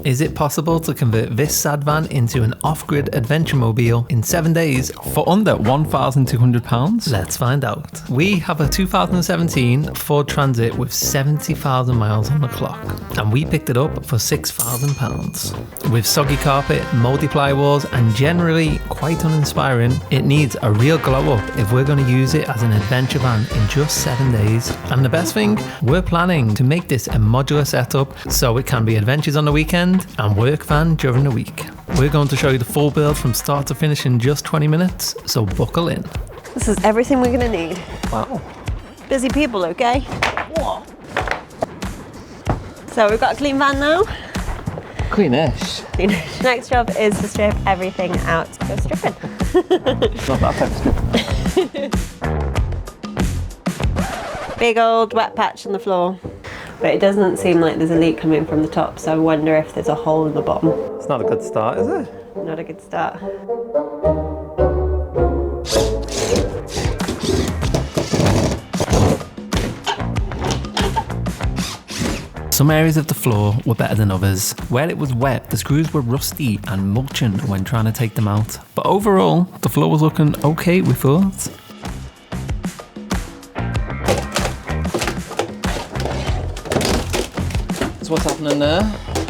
Is it possible to convert this sad van into an off-grid adventure mobile in 7 days for under £1,200? Let's find out. We have a 2017 Ford Transit with 70,000 miles on the clock, and we picked it up for £6,000. With soggy carpet, mouldy ply walls, and generally quite uninspiring, it needs a real glow up if we're going to use it as an adventure van in just 7 days. And the best thing, we're planning to make this a modular setup so it can be adventures on the weekend and work van during the week. We're going to show you the full build from start to finish in just 20 minutes, so buckle in. This is everything we're going to need. Wow. Busy people, okay? Whoa. So we've got a clean van now. Cleanish. Cleanish. Next job is to strip everything out. Go stripping. Not that type of stripping. Big old wet patch on the floor. But it doesn't seem like there's a leak coming from the top, so I wonder if there's a hole in the bottom. It's not a good start, is it? Not a good start. Some areas of the floor were better than others. Where it was wet, the screws were rusty and mulching when trying to take them out. But overall, the floor was looking okay, we thought. So what's happening there?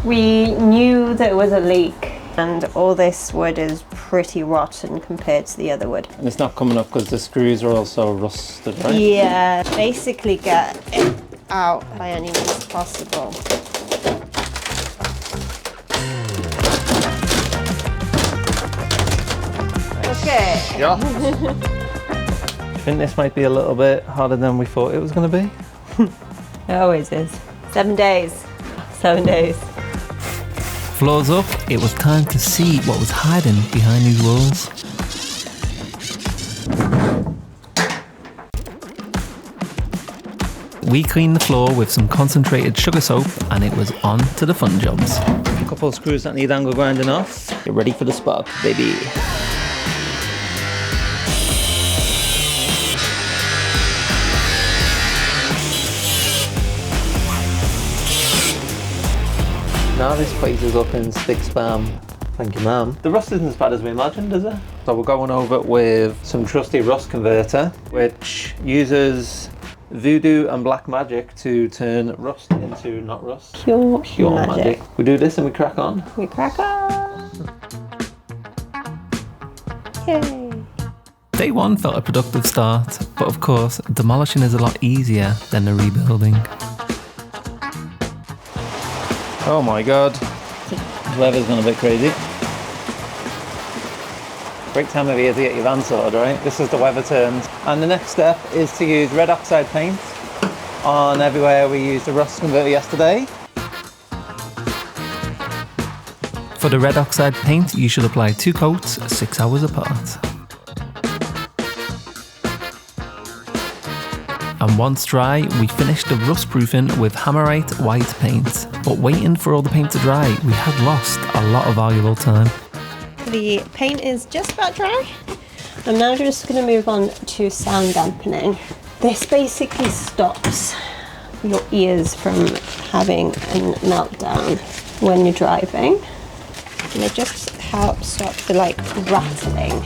We knew there was a leak, and all this wood is pretty rotten compared to the other wood. And it's not coming up because the screws are also rusted, right? Yeah, basically get it out by any means possible. Okay. Yeah. I think this might be a little bit harder than we thought it was going to be. It always is. 7 days. 7 days. Floors up, it was time to see what was hiding behind these walls. We cleaned the floor with some concentrated sugar soap and it was on to the fun jobs. A couple of screws that need angle grinding off. Get ready for the spark, baby. Now this place is looking spick spam. Thank you, ma'am. The rust isn't as bad as we imagined, is it? So we're going over it with some trusty rust converter, which uses voodoo and black magic to turn rust into not rust. Pure magic. We do this and we crack on. We crack on. Yay. Day one felt a productive start, but of course, demolishing is a lot easier than the rebuilding. Oh my god, the weather's gone a bit crazy. Great time of year to get your van sorted, right? This is the weather turns. And the next step is to use red oxide paint on everywhere we used the rust converter yesterday. For the red oxide paint, you should apply 2 coats 6 hours apart. And once dry, we finished the rust proofing with Hammerite white paint. But waiting for all the paint to dry, we had lost a lot of valuable time. The paint is just about dry. I'm now just going to move on to sound dampening. This basically stops your ears from having a meltdown when you're driving. And it just helps stop the rattling.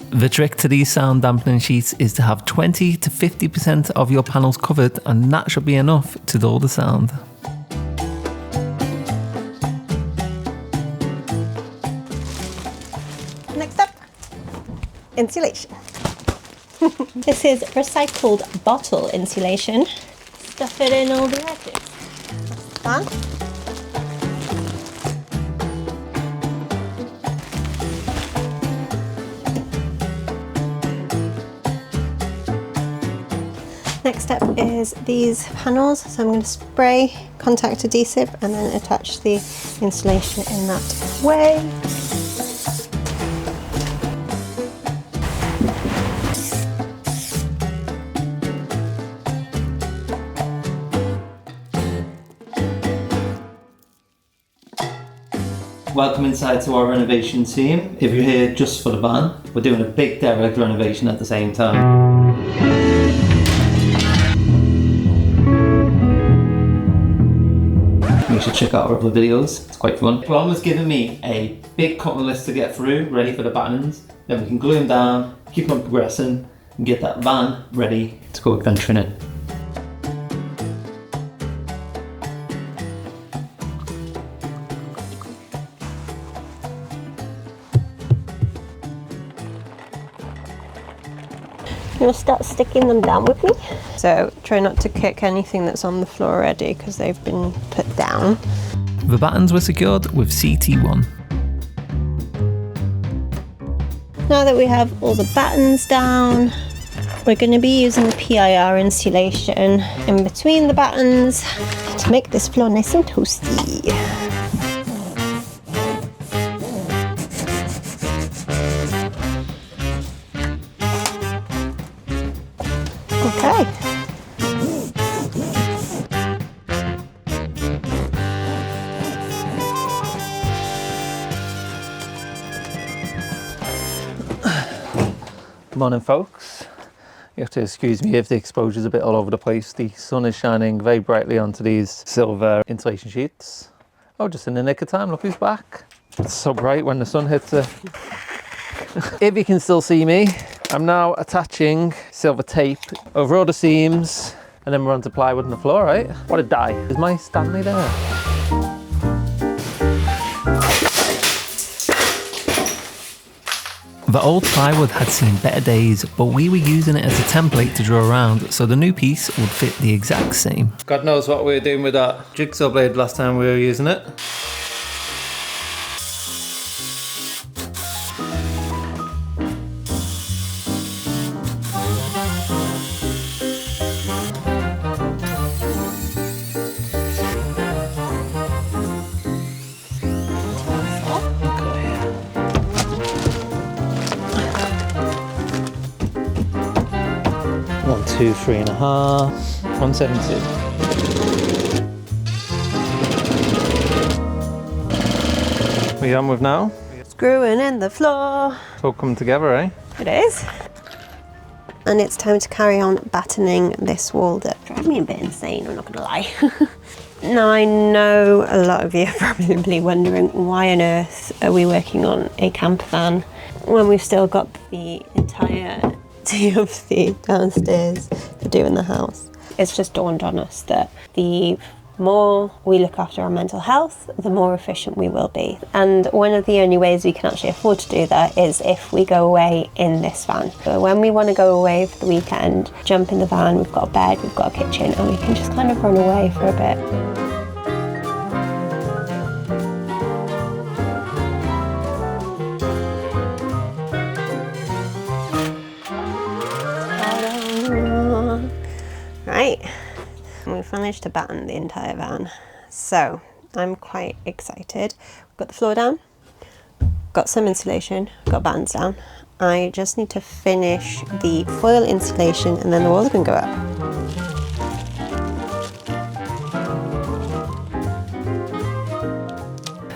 The trick to these sound dampening sheets is to have 20 to 50% of your panels covered, and that should be enough to dull the sound. Next up, insulation. This is recycled bottle insulation. Stuff it in all the edges. That's fun. Next step is these panels, so I'm going to spray contact adhesive and then attach the insulation in that way. Welcome inside to our renovation team. If you're here just for the van, we're doing a big derelict renovation at the same time. We should check out our other videos, it's quite fun. Plum has given me a big cutting list to get through, ready for the battenings. Then we can glue them down, keep on progressing, and get that van ready to go adventuring in. I'm going to start sticking them down with me. So try not to kick anything that's on the floor already because they've been put down. The battens were secured with CT1. Now that we have all the battens down, we're going to be using the PIR insulation in between the battens to make this floor nice and toasty. Okay. Good morning, folks. You have to excuse me if the exposure's a bit all over the place. The sun is shining very brightly onto these silver insulation sheets. Oh, just in the nick of time, look who's back. It's so bright when the sun hits it. If you can still see me, I'm now attaching silver tape over all the seams, and then we're onto plywood on the floor, right? What a day. Is my Stanley there? The old plywood had seen better days, but we were using it as a template to draw around, so the new piece would fit the exact same. God knows what we were doing with that jigsaw blade last time we were using it. Two, 3.5, 172. What are you on with now? Screwing in the floor. It's all coming together, eh? It is. And it's time to carry on battening this wall that drives me a bit insane, I'm not gonna lie. Now I know a lot of you are probably wondering why on earth are we working on a camper van when we've still got the entire of the downstairs to do in the house. It's just dawned on us that the more we look after our mental health, the more efficient we will be. And one of the only ways we can actually afford to do that is if we go away in this van. So when we want to go away for the weekend, jump in the van, we've got a bed, we've got a kitchen, and we can just kind of run away for a bit. Right, and we've managed to batten the entire van, so I'm quite excited. We've got the floor down, got some insulation, got battens down. I just need to finish the foil insulation and then the walls can go up.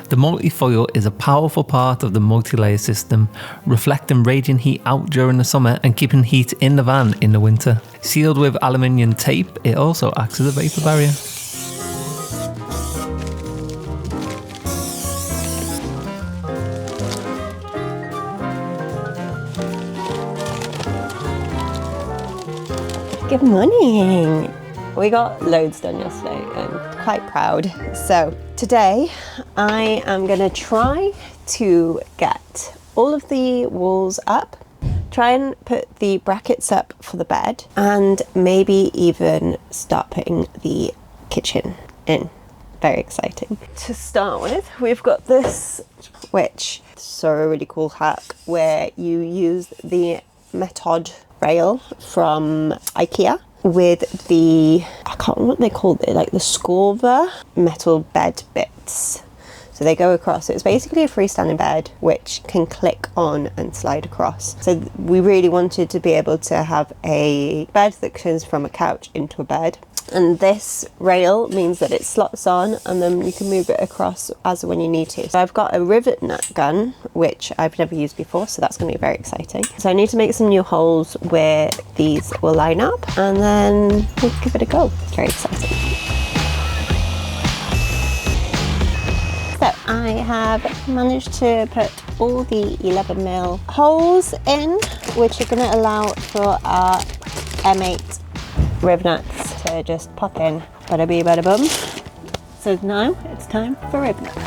The multi-foil is a powerful part of the multi-layer system, reflecting radiant heat out during the summer and keeping heat in the van in the winter. Sealed with aluminium tape, it also acts as a vapor barrier. Good morning! We got loads done yesterday. I'm quite proud. So today I am going to try to get all of the walls up, try and put the brackets up for the bed, and maybe even start putting the kitchen in. Very exciting. To start with, we've got this, which is so really cool hack where you use the Metod rail from IKEA with the, I can't remember what they called it, like the Scorver metal bed bits. So they go across. So it's basically a freestanding bed which can click on and slide across. So we really wanted to be able to have a bed that turns from a couch into a bed. And this rail means that it slots on and then you can move it across as when you need to. So I've got a rivet nut gun, which I've never used before, so that's going to be very exciting. So I need to make some new holes where these will line up and then we'll give it a go. It's very exciting. So I have managed to put all the 11mm holes in, which are going to allow for our M8 rib nuts to just pop in. Bada bee, bada bum. So now it's time for rib nuts.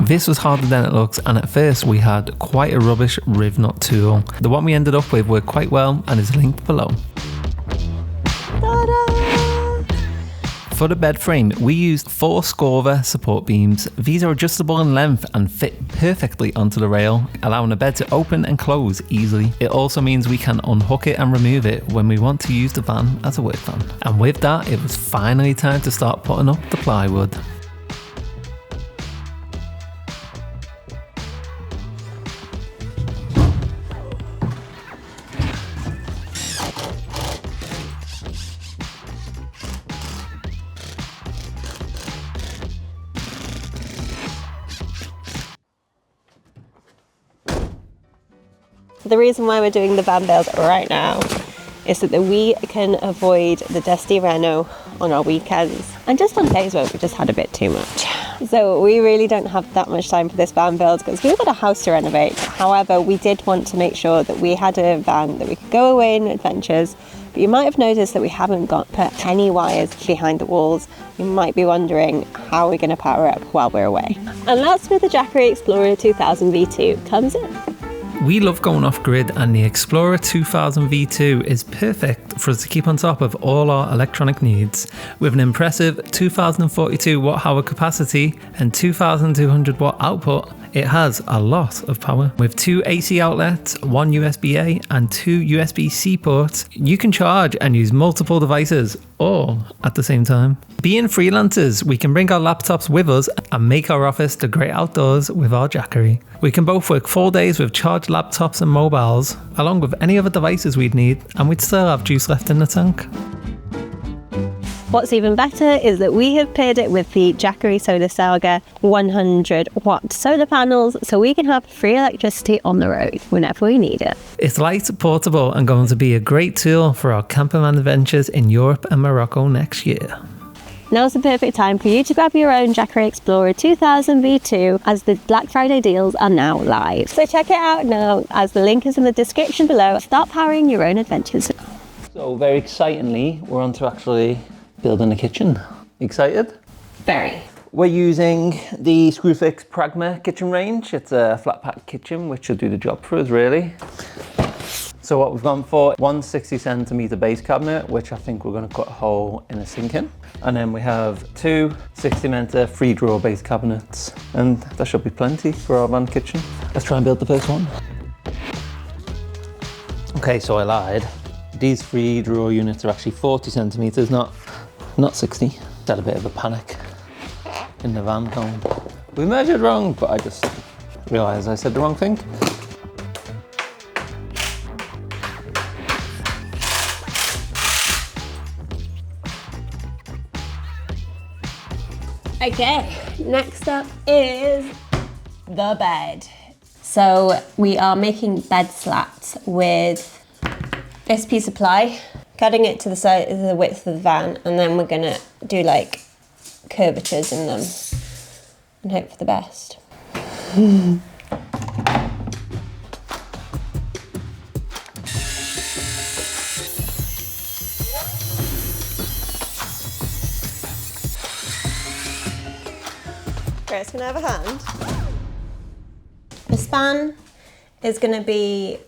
This was harder than it looks, and at first we had quite a rubbish rib nut tool. The one we ended up with worked quite well and is linked below. Ta-da! For the bed frame, we used 4 Scorver support beams. These are adjustable in length and fit perfectly onto the rail, allowing the bed to open and close easily. It also means we can unhook it and remove it when we want to use the van as a work van. And with that, it was finally time to start putting up the plywood. The reason why we're doing the van bales right now is so that we can avoid the dusty reno on our weekends and just on days where we just had a bit too much. So we really don't have that much time for this van build because we've got a house to renovate. However, we did want to make sure that we had a van that we could go away on adventures. But you might have noticed that we haven't put any wires behind the walls. You might be wondering how we're going to power up while we're away. And that's where the Jackery Explorer 2000 V2 comes in. We love going off grid, and the Explorer 2000 V2 is perfect for us to keep on top of all our electronic needs. With an impressive 2042 watt hour capacity and 2200 watt output, it has a lot of power. With 2 AC outlets, 1 USB-A and 2 USB-C ports, you can charge and use multiple devices all at the same time. Being freelancers, we can bring our laptops with us and make our office the great outdoors with our Jackery. We can both work 4 days with charged laptops and mobiles, along with any other devices we'd need, and we'd still have juice left in the tank. What's even better is that we have paired it with the Jackery Solar Saga 100 watt solar panels, so we can have free electricity on the road whenever we need it. It's light, portable, and going to be a great tool for our camperman adventures in Europe and Morocco next year. Now's the perfect time for you to grab your own Jackery Explorer 2000 V2 as the Black Friday deals are now live. So check it out now as the link is in the description below. Start powering your own adventures. So very excitingly, we're on to actually building a kitchen. Excited? Very. We're using the Screwfix Pragma kitchen range. It's a flat pack kitchen which should do the job for us really. So what we've gone for, one 60cm base cabinet, which I think we're going to cut a hole in a sink in. And then we have 2 60mm 3 drawer base cabinets, and that should be plenty for our van kitchen. Let's try and build the first one. Okay, so I lied. These 3 drawer units are actually 40cm, not 60. Had a bit of a panic in the van going, we measured wrong, but I just realised I said the wrong thing. Okay, next up is the bed. So we are making bed slats with this piece of ply, cutting it to the size, the width of the van, and then we're gonna do like curvatures in them and hope for the best. It's gonna have a hand. The span is gonna be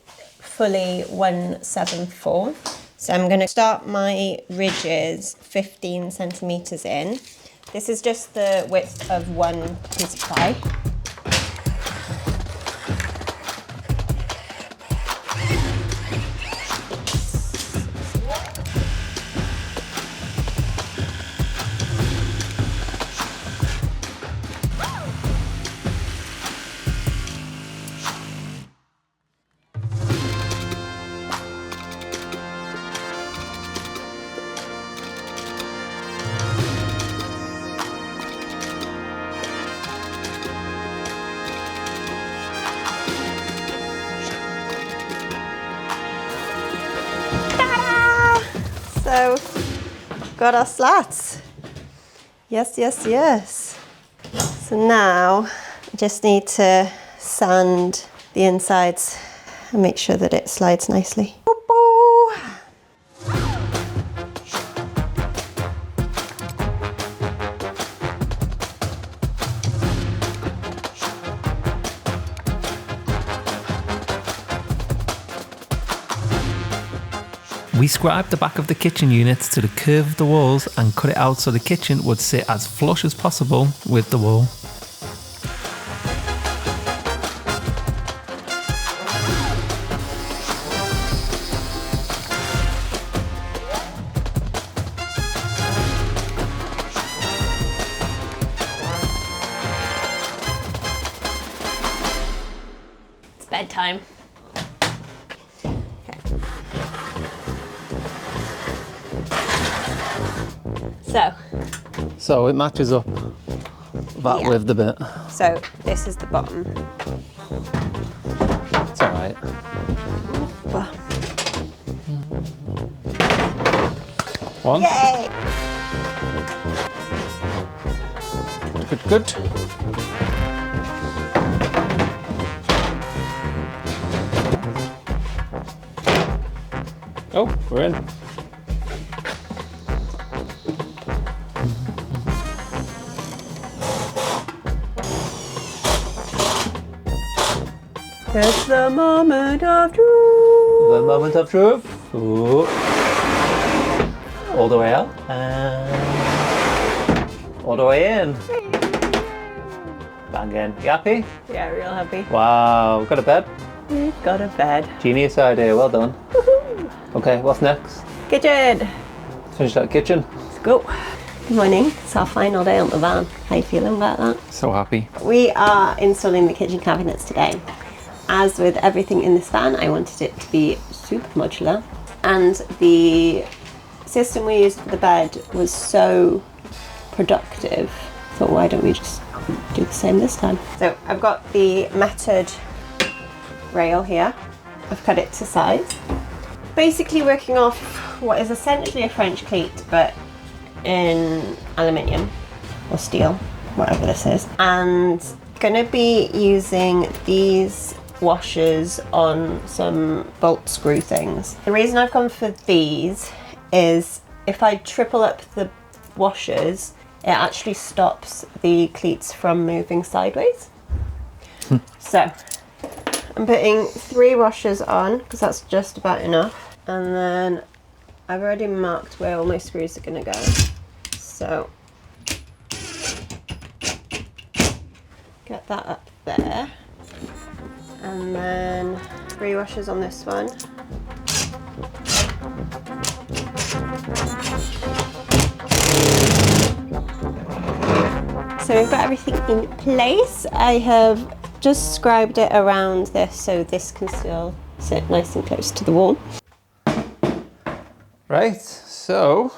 fully 174. So I'm gonna start my ridges 15 centimeters in. This is just the width of one piece of ply. So, got our slats. Yes, yes, yes. So now I just need to sand the insides and make sure that it slides nicely. We scribed the back of the kitchen unit to the curve of the walls and cut it out so the kitchen would sit as flush as possible with the wall. It's bedtime. So it matches up that width a bit. So this is the bottom. It's alright. One. Yay! Good, good. Oh, we're in. It's the moment of truth. The moment of truth. Ooh. All the way out and all the way in. Bang in. You happy? Yeah, real happy. Wow, got a bed? We've got a bed. Genius idea, well done. Okay, what's next? Kitchen. Finish that kitchen. Let's go. Good morning. It's our final day on the van. How you feeling about that? So happy. We are installing the kitchen cabinets today. As with everything in this van, I wanted it to be super modular, and the system we used for the bed was so productive. I thought, why don't we just do the same this time? So I've got the Metod rail here. I've cut it to size. Basically working off what is essentially a French cleat, but in aluminium or steel, whatever this is. And gonna be using these washers on some bolt screw things. The reason I've gone for these is if I triple up the washers, it actually stops the cleats from moving sideways. So I'm putting 3 washers on because that's just about enough, and then I've already marked where all my screws are going to go. So get that up there, and then 3 washers on this one. So we've got everything in place. I have just scribed it around this so this can still sit nice and close to the wall. Right, so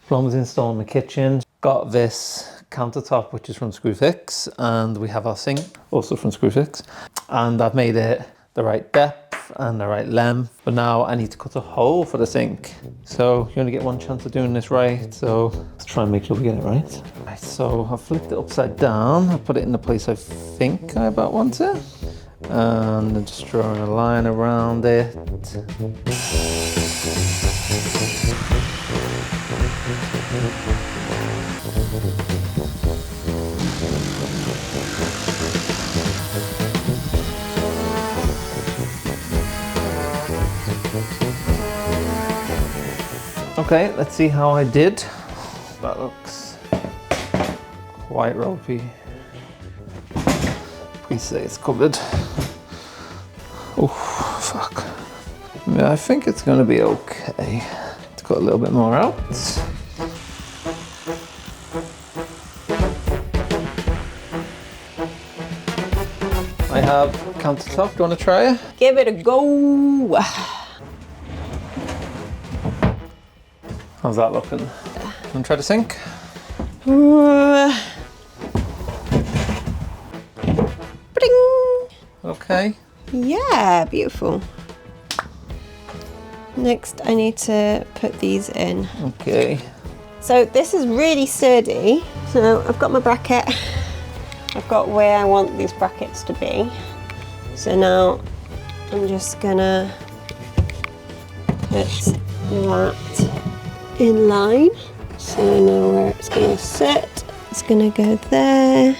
plumbers installing the kitchen. Got this countertop which is from Screwfix, and we have our sink also from Screwfix, and I've made it the right depth and the right length, but now I need to cut a hole for the sink. So you only get one chance of doing this right, so let's try and make sure we get it right. Right, so I've flipped it upside down. I put it in the place I think I about want it, and I'm just drawing a line around it. Okay, let's see how I did. That looks quite ropey. Please say it's covered. Oh, fuck. Yeah, I think it's gonna be okay. Let's cut a little bit more out. I have countertop. Do you want to try it? Give it a go. How's that looking? Want to try the sink? Okay. Yeah, beautiful. Next, I need to put these in. Okay. So this is really sturdy. So I've got my bracket. I've got where I want these brackets to be. So now I'm just gonna put that in line. So I know where it's gonna sit. It's gonna go there.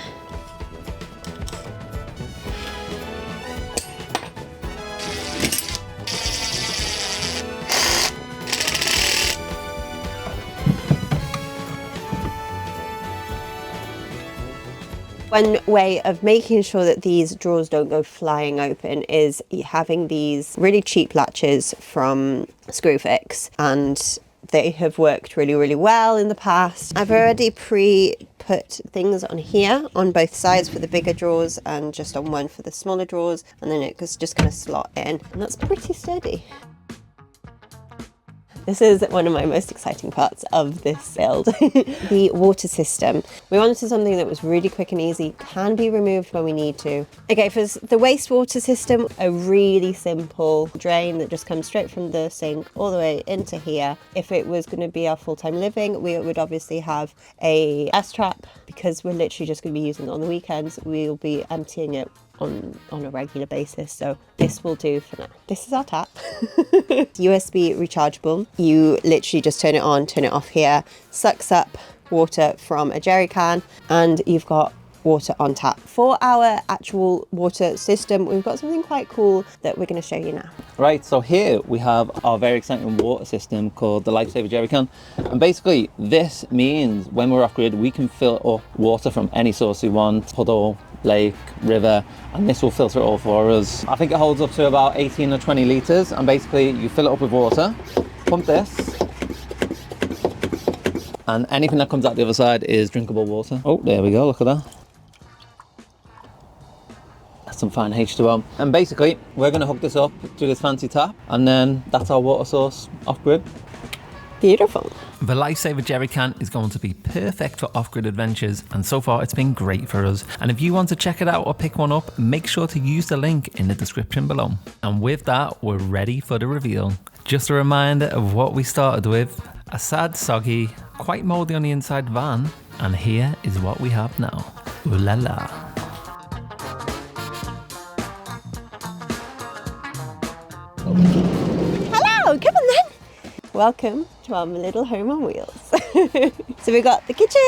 One way of making sure that these drawers don't go flying open is having these really cheap latches from Screwfix, and they have worked really, really well in the past. I've already put things on here on both sides for the bigger drawers and just on one for the smaller drawers, and then it's just going to slot in, and that's pretty sturdy. This is one of my most exciting parts of this build. The water system. We wanted something that was really quick and easy, can be removed when we need to. Okay, for the wastewater system, a really simple drain that just comes straight from the sink all the way into here. If it was going to be our full-time living, we would obviously have a S-trap, because we're literally just going to be using it on the weekends. We'll be emptying it on a regular basis, so this will do for now. This is our tap. USB rechargeable. You literally just turn it on, turn it off here, sucks up water from a jerry can, and you've got water on tap. For our actual water system, we've got something quite cool that we're going to show you now. Right, so here we have our very exciting water system called the Lifesaver Jerrycan, and basically this means when we're off grid we can fill up water from any source we want, puddle, lake, river, and this will filter it all for us. I think it holds up to about 18 or 20 litres, and basically you fill it up with water, pump this, and anything that comes out the other side is drinkable water. Oh, there we go, look at that. That's some fine H2O. And basically we're going to hook this up to this fancy tap, and then that's our water source off grid. Beautiful. The Lifesaver Jerrycan is going to be perfect for off-grid adventures, and so far it's been great for us. And if you want to check it out or pick one up, make sure to use the link in the description below. And with that, we're ready for the reveal. Just a reminder of what we started with: a sad, soggy, quite mouldy on the inside van, and here is what we have now. Ooh la la. Hello, come on then. Welcome to our little home on wheels. So we've got the kitchen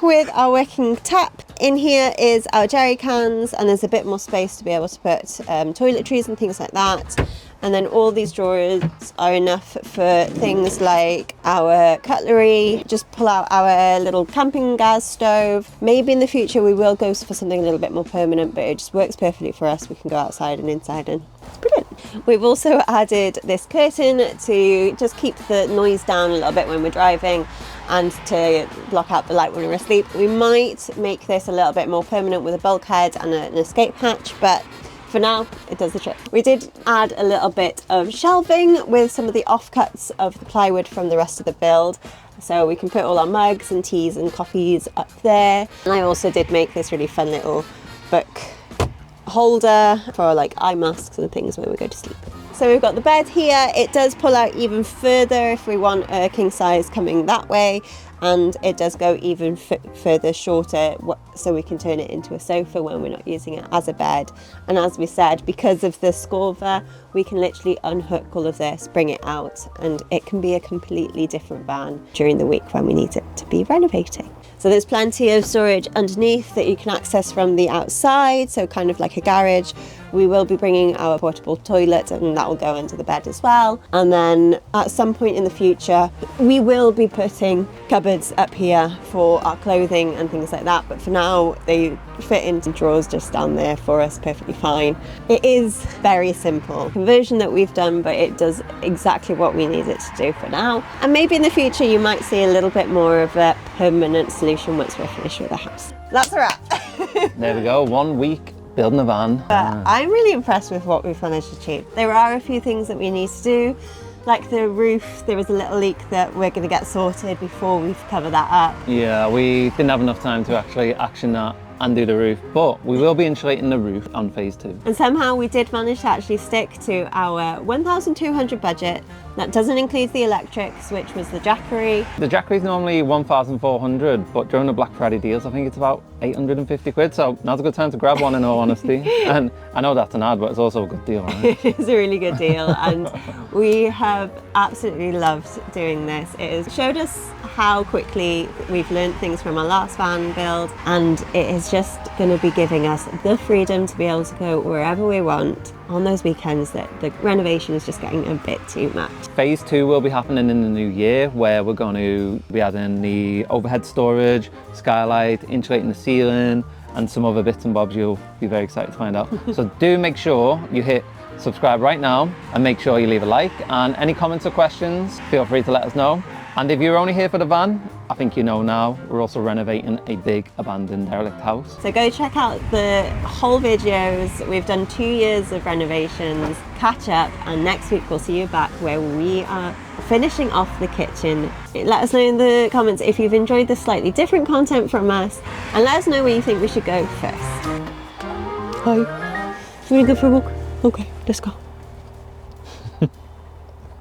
with our working tap. In here is our jerry cans, and there's a bit more space to be able to put toiletries and things like that. And then all these drawers are enough for things like our cutlery. Just pull out our little camping gas stove. Maybe in the future we will go for something a little bit more permanent, but it just works perfectly for us. We can go outside and inside, and it's brilliant. We've also added this curtain to just keep the noise down a little bit when we're driving, and to block out the light when we're asleep. We might make this a little bit more permanent with a bulkhead and an escape hatch, but for now, it does the trick. We did add a little bit of shelving with some of the offcuts of the plywood from the rest of the build, so we can put all our mugs and teas and coffees up there. And I also did make this really fun little book holder for like eye masks and things when we go to sleep. So we've got the bed here. It does pull out even further if we want a king size coming that way, and it does go even further shorter, so we can turn it into a sofa when we're not using it as a bed. And as we said, because of the Scorva, we can literally unhook all of this, bring it out, and it can be a completely different van during the week when we need it to be renovating. So there's plenty of storage underneath that you can access from the outside, so kind of like a garage. We will be bringing our portable toilet, and that will go under the bed as well. And then at some point in the future, we will be putting cupboards up here for our clothing and things like that. But for now, they fit into drawers just down there for us perfectly fine. It is very simple conversion that we've done, but it does exactly what we need it to do for now. And maybe in the future, you might see a little bit more of a permanent solution once we're finished with the house. That's a wrap. There we go, 1 week building a van. I'm really impressed with what we've managed to achieve. There are a few things that we need to do, like the roof. There was a little leak that we're going to get sorted before we cover that up. Yeah, we didn't have enough time to actually action that and do the roof, but we will be insulating the roof on phase 2. And somehow we did manage to actually stick to our 1,200 budget. That doesn't include the electrics, which was the Jackery. The Jackery is normally 1,400, but during the Black Friday deals, I think it's about 850 quid. So now's a good time to grab one, in all honesty. And I know that's an ad, but it's also a good deal, right? It is a really good deal, and we have absolutely loved doing this. It has showed us how quickly we've learned things from our last van build, and it is just going to be giving us the freedom to be able to go wherever we want on those weekends that the renovation is just getting a bit too much. Phase 2 will be happening in the new year, where we're going to be adding the overhead storage, skylight, insulating the ceiling, and some other bits and bobs you'll be very excited to find out. So do make sure you hit subscribe right now, and make sure you leave a like, and any comments or questions, feel free to let us know. And if you're only here for the van, I think you know now, we're also renovating a big abandoned derelict house. So go check out the whole videos. We've done 2 years of renovations, catch up, and next week we'll see you back where we are finishing off the kitchen. Let us know in the comments if you've enjoyed this slightly different content from us, and let us know where you think we should go first. Hi. Should we go for a walk? Okay, let's go.